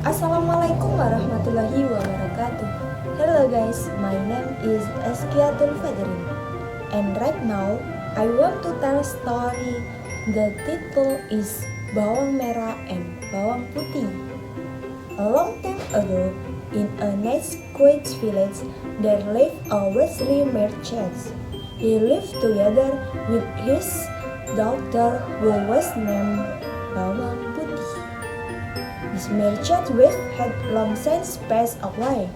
Assalamualaikum warahmatullahi wabarakatuh. Hello guys, my name is Azkiyatul Fadzrin, and right now I want to tell a story. The title is Bawang Merah and Bawang Putih. A long time ago, in a nice quiet village, there lived a wealthy merchant. He lived together with his daughter who was named Bawang Putih. This merchant wife had long since passed away.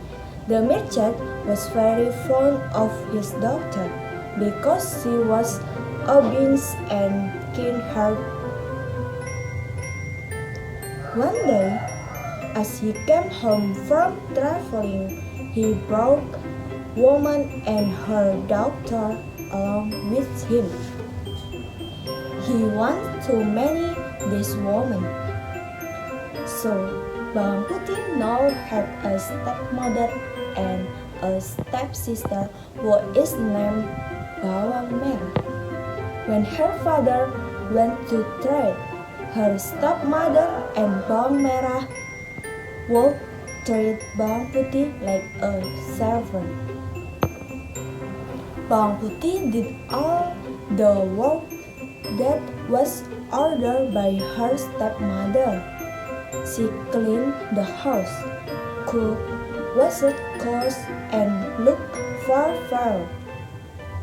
The merchant was very fond of his daughter because she was obedient and kind-hearted. One day, as he came home from traveling, he brought woman and her daughter along with him. He wanted to marry this woman. So, Bawang Putih now had a stepmother and a stepsister who is named Bawang Merah. When her father went to trade, her stepmother and Bawang Merah would treat Bawang Putih like a servant. Bawang Putih did all the work that was ordered by her stepmother. She cleaned the house, cooked, washed clothes, and looked for fur.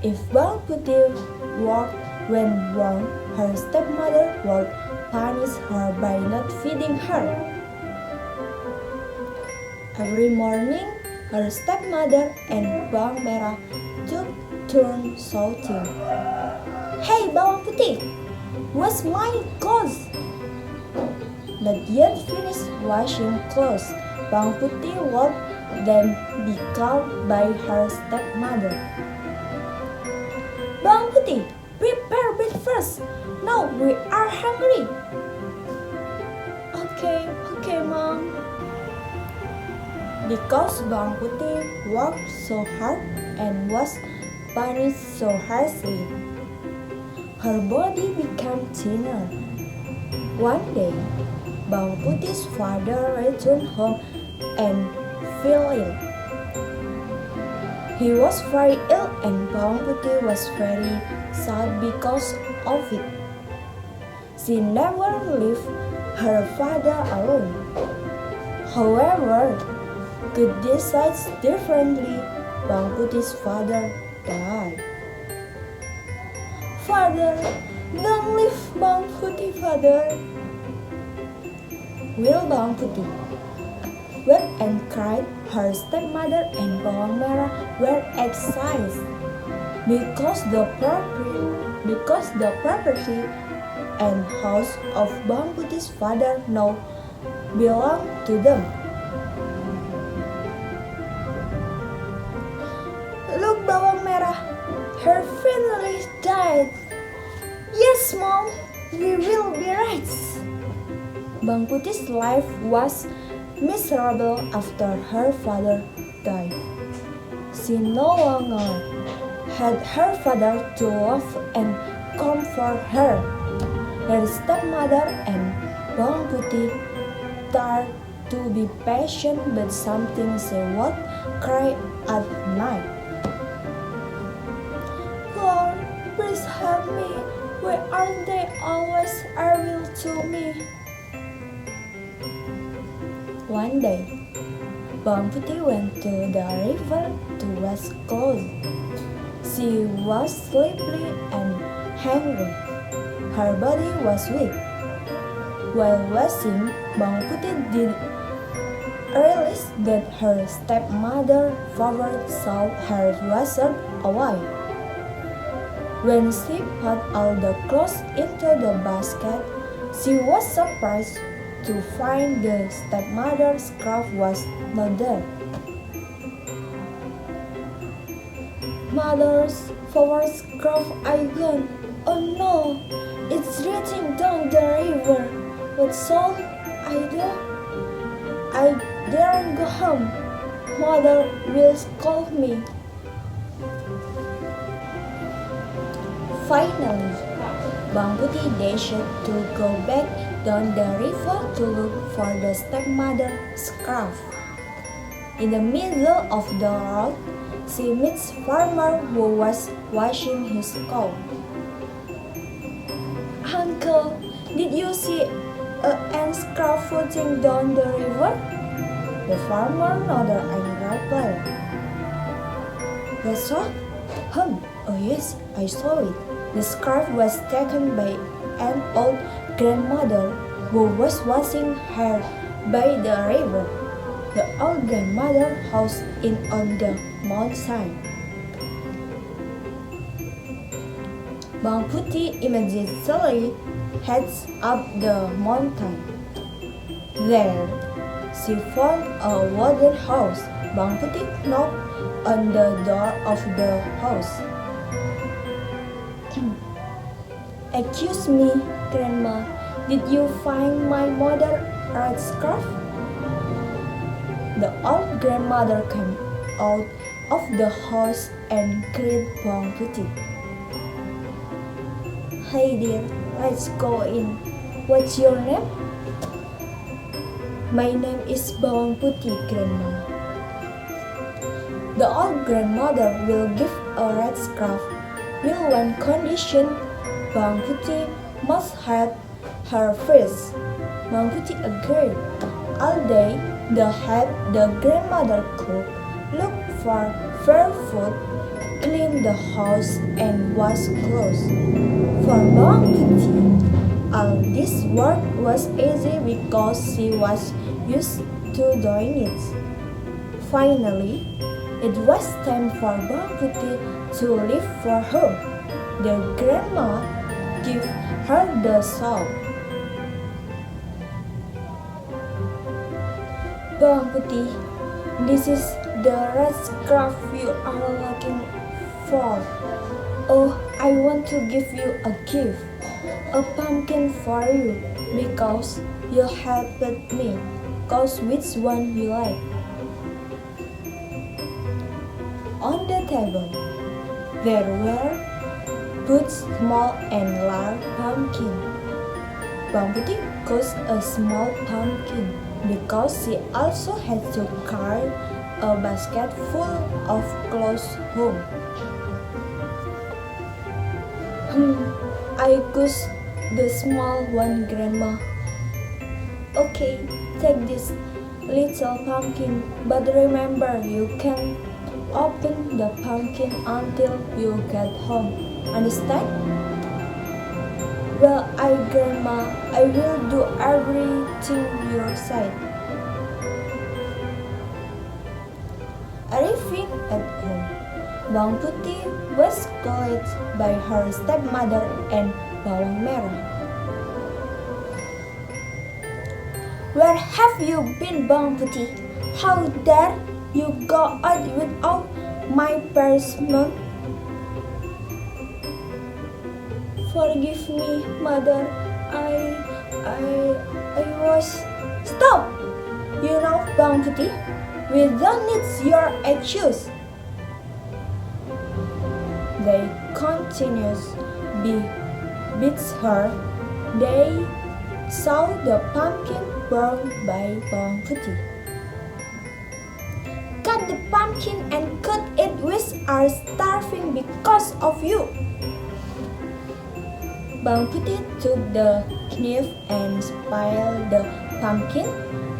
If Bawang Putih worked when wrong, her stepmother would punish her by not feeding her. Every morning, her stepmother and Bawang Merah took turns shouting, "Hey Bawang Putih, wash my clothes!" Not yet finished washing clothes, Bawang Putih would then be called by her stepmother. "Bawang Putih, prepare breakfast. Now we are hungry." Okay, Mom. Because Bawang Putih worked so hard and was punished so harshly, her body became thinner. One day, Bawang Putih's father returned home and fell ill. He was very ill and Bawang Putih was very sad because of it. She never left her father alone. However, God decides differently. Bawang Putih's father died. "Father, don't leave Bawang Putih, Father." Will Bawang Putih wept and cried. Her stepmother and Bawang Merah were excited because the property and house of Bawang Putih's father now belonged to them. "Look, Bawang Merah, her family died." "Yes, Mom, we will be rich." Bawang Putih's life was miserable after her father died. She no longer had her father to love and comfort her. Her stepmother and Bawang Putih tried to be patient, but something she would cry at night. "Lord, please help me. Why aren't they always able to me?" One day, Bawang Putih went to the river to wash clothes. She was sleepy and hungry. Her body was weak. While washing, Bawang Putih did realize that her stepmother forgot to her washer away. When she put all the clothes into the basket, she was surprised to find the stepmother's scarf was not there. "Mother's favorite scarf I gone. Oh no, it's reaching down the river. What shall I do? I daren't go home. Mother will scold me." Finally, Bawang Putih dashed to go back down the river to look for the stepmother's scarf. In the middle of the road, she meets farmer who was washing his cow. "Uncle, did you see an scarf floating down the river?" The farmer nodded and replied, "That's all? Oh yes, I saw it. The scarf was taken by an old grandmother who was washing hair by the river. The old grandmother house in on the mountainside." Bawang Putih immediately heads up the mountain. There, she found a wooden house. Bawang Putih knocked on the door of the house. "Excuse me, Grandma, did you find my mother's red scarf?" The old grandmother came out of the house and greeted Bawang Putih. "Hey dear, let's go in. What's your name?" "My name is Bawang Putih, Grandma." The old grandmother will give a red scarf with one condition: Bawang Putih must have her first. Bawang Putih agreed. All day, the grandmother cooked, looked for fair food, cleaned the house, and washed clothes. For Bawang Putih, all this work was easy because she was used to doing it. Finally, it was time for Bawang Putih to leave for home. The grandma gave her the shawl. "Bawang Putih, this is the red scarf you are looking for. Oh, I want to give you a gift, a pumpkin for you, because you helped me. Choose which one you like." On the table, there were both small and large pumpkins. Bawang Putih chose a small pumpkin because she also had to carry a basket full of clothes home. I chose the small one, Grandma." "Okay, take this little pumpkin, but remember you can't open the pumpkin until you get home. Understand?" "Well, Grandma, I will do everything you say." Arriving at home, Bawang Putih was greeted by her stepmother and Bawang Merah. "Where have you been, Bawang Putih? How dare you go out without my permission?" "Forgive me, Mother. I was..." "Stop! You know, Bawang Putih, we don't need your excuse." They continued beat her. They saw the pumpkin burned by Bawang Putih. "Cut the pumpkin and cook it. We are starving because of you." Bawang Putih took the knife and spiled the pumpkin.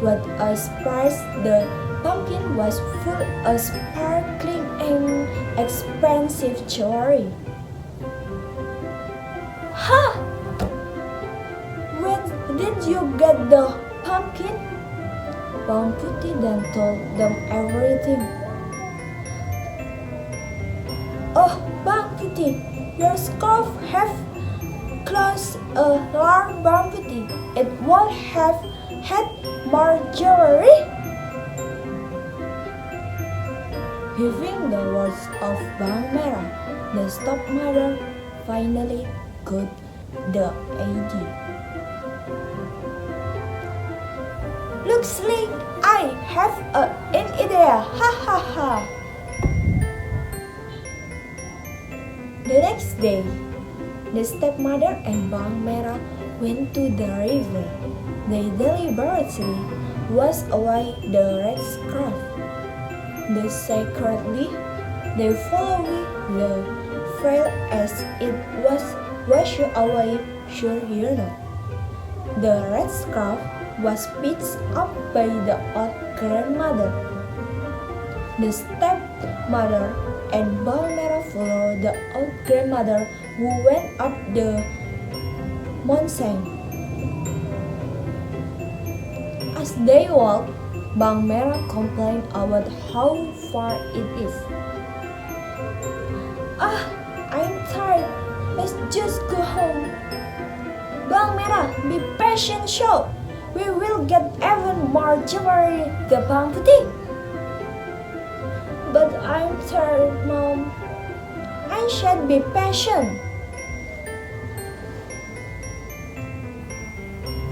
What a surprise! The pumpkin was full of sparkling and expensive jewelry. "Ha! Where did you get the pumpkin?" Bawang Putih then told them everything. "Oh, Bawang Putih, your scarf have clothes a large Bawang Putih. It would have had more jewelry." Hearing the words of Bawang Merah, the stepmother finally got the idea. "Looks like I have an idea, ha ha ha." The next day, the stepmother and Bawang Merah went to the river. They deliberately washed away the red scarf. Secretly, they followed the trail as it was washed away. Sure you know. The red scarf was picked up by the old grandmother. The stepmother and Bawang Merah followed the old grandmother who went up the mountain. As they walked, Bawang Merah complained about how far it is. I'm tired. Let's just go home. Bawang Merah, be patient, show. We will get even more jewelry, the Bawang Putih. But I'm tired, Mom. I should be patient.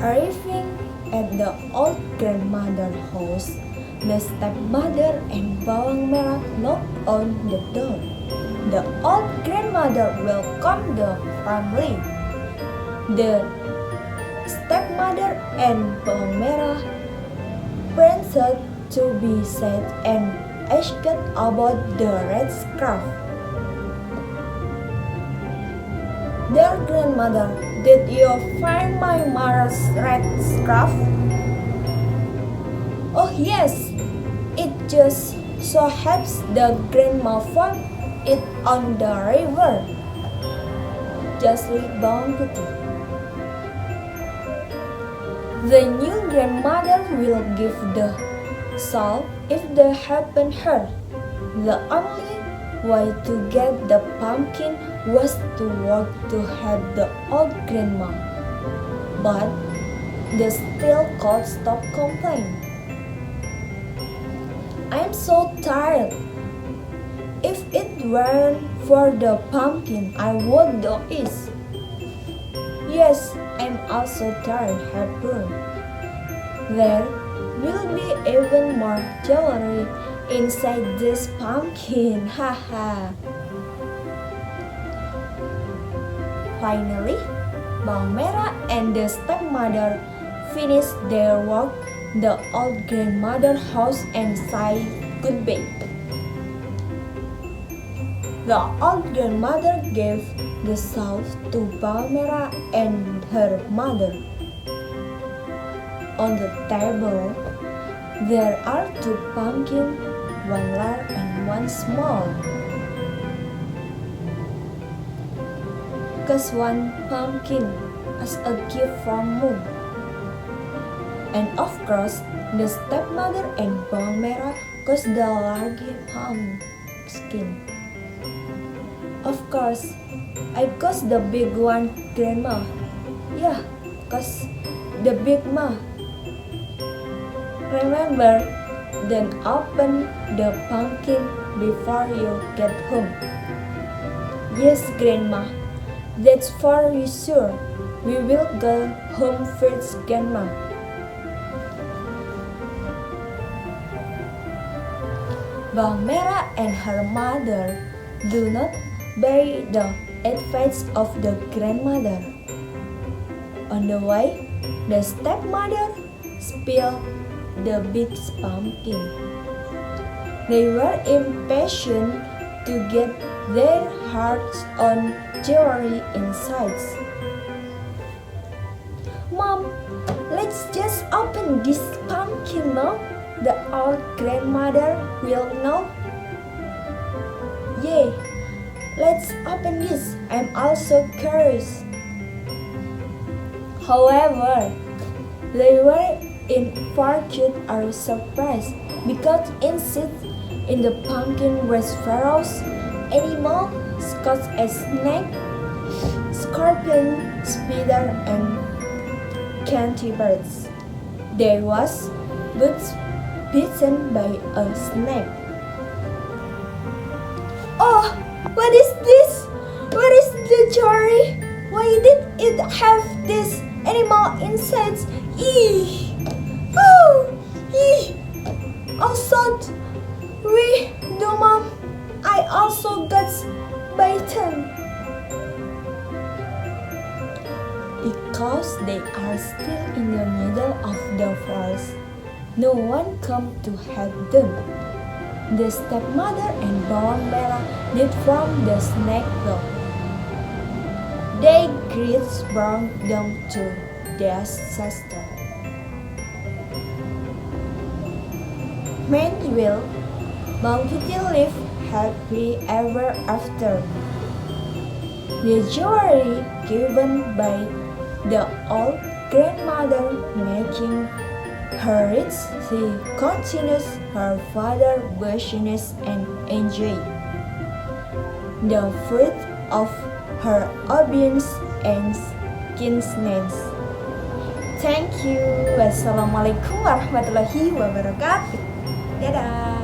Arriving at the old grandmother's house, the stepmother and Bawang Merah knocked on the door. The old grandmother welcomed the family. The stepmother and Bawang Merah pretended to be sad and asked about the red scarf. Dear grandmother, did you find my mother's red scarf? Oh yes, it just so happens the grandma found it on the river. Just like Bawang Putih. The new grandmother will give the shawl if they happen her. The only way to get the pumpkin was to work to help the old grandma. But they still can't stop complaining. I'm so tired. If it weren't for the pumpkin, I would do it. Yes, I'm also tired, Harpoon. There will be even more jewelry inside this pumpkin, haha. Finally, Bawang Merah and the stepmother finished their work at the old grandmother's house and said goodbye. The old grandmother gave the shawl to Bawang Merah and her mother. On the table, there are two pumpkins, one large and one small. Cause one pumpkin as a gift from Moon. And of course, the stepmother and Bawang Merah cause the large pumpkin. Of course, I cause the big one, Grandma. Yeah, cause the big ma. Remember, then open the pumpkin before you get home. Yes, Grandma. That's for sure. We will go home first, Grandma. Bawang Merah and her mother do not obey the advice of the grandmother. On the way, the stepmother spilled the big pumpkin. They were impatient to get their hearts on jewelry inside. Mom, let's just open this pumpkin now. The old grandmother will know. Yay, let's open this. I'm also curious. However, they were in fortune or surprised because inside in the pumpkin was ferocious animal, such as snake, scorpion, spider, and candy-birds. There was boots bitten by a snake. Oh, what is this? Where is the jewelry? Why did it have this animal inside? Eee! Oh! Eee! Also, do Mom, I also got bitten. because they are still in the middle of the forest. No one come to help them. The stepmother and Bawang Merah did from the snake dog. They greet brought them to their sister. Meanwhile, Bawang Putih lived happy ever after. The jewelry given by the old grandmother making her rich, she continues her father's business and enjoy the fruit of her obedience and kindness. Thank you. Wassalamualaikum warahmatullahi wabarakatuh. Dadah.